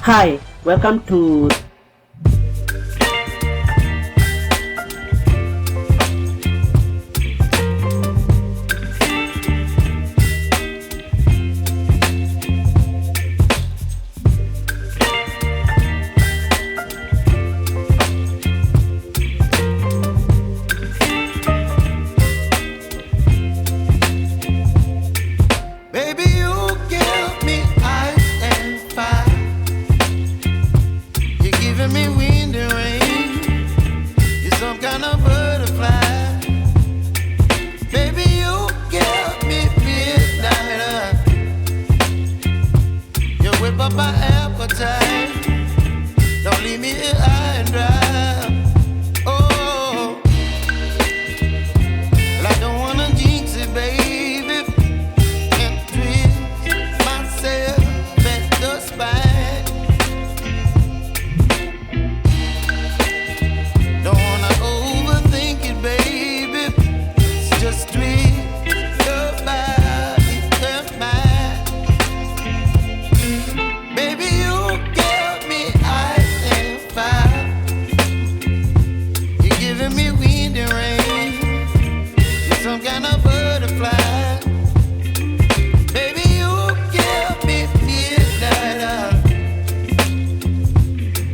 Hi, welcome to. Baby, you give me ice and fire. You're giving me wind and rain. You're some kind of butterfly. Baby, you give me midnight. You whip up my appetite. Don't leave me here high and dry. Oh, well, I don't wanna jinx it, baby. And twist myself at the spine. Don't wanna overthink it, baby. It's just twist your body and mine. Baby, you give me ice and fire. You're giving me wind and rain. You're some kind of butterfly. Baby, you give me midnight.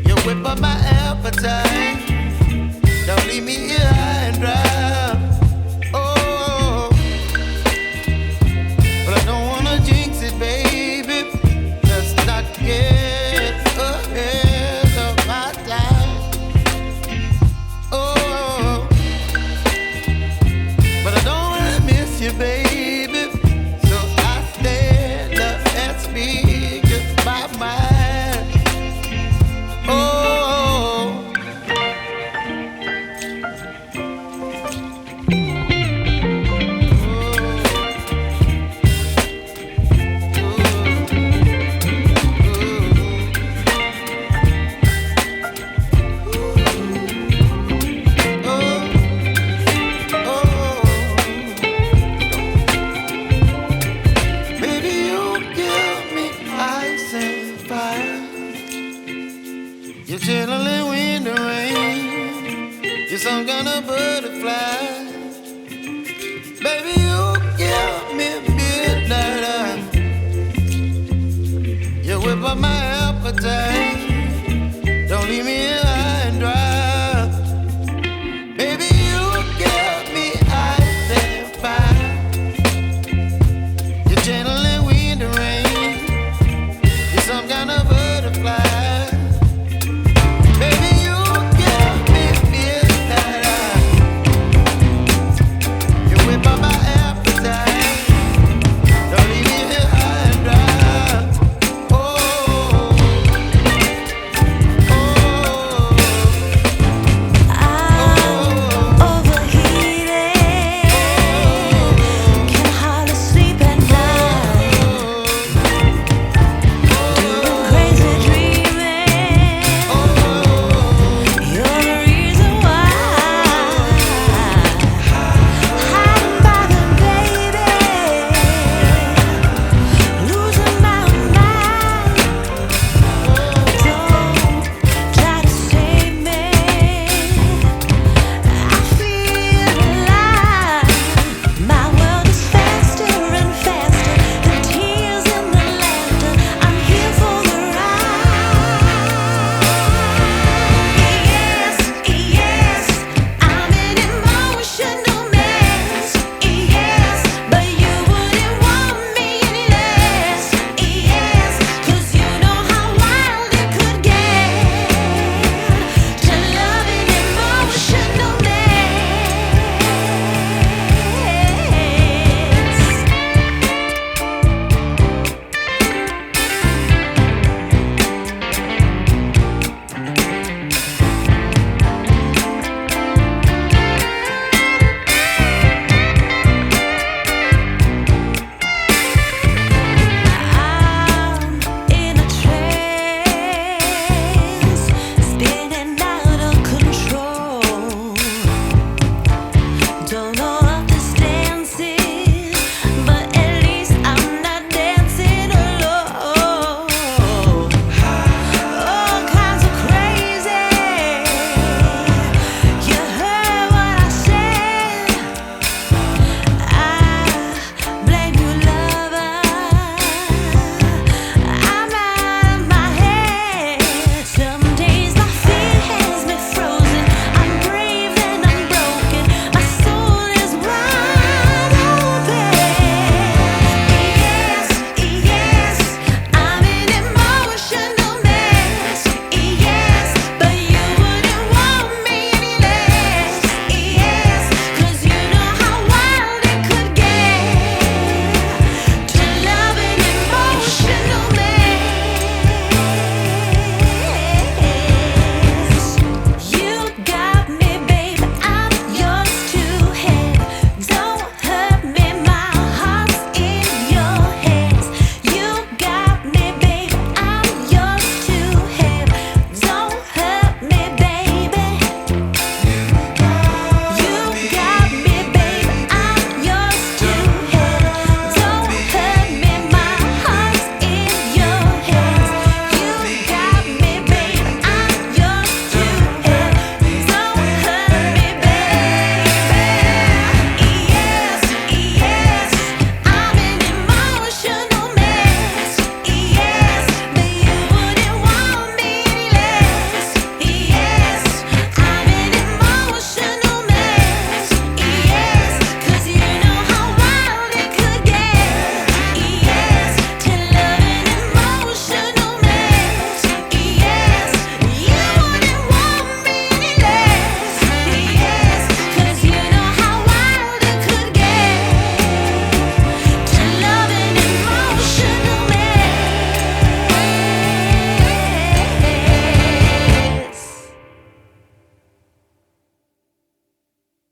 You whip up my appetite. Don't leave me here high and dry. Oh, but I don't wanna jinx it, baby. Let's not get ahead of my time. Oh, but I don't wanna miss you, baby. So I stand up and speak my mind. Oh. Baby, you give me ice and fire. You're chilling wind and rain. You're some kind of butterfly. Baby, you give me midnight. You whip up my appetite.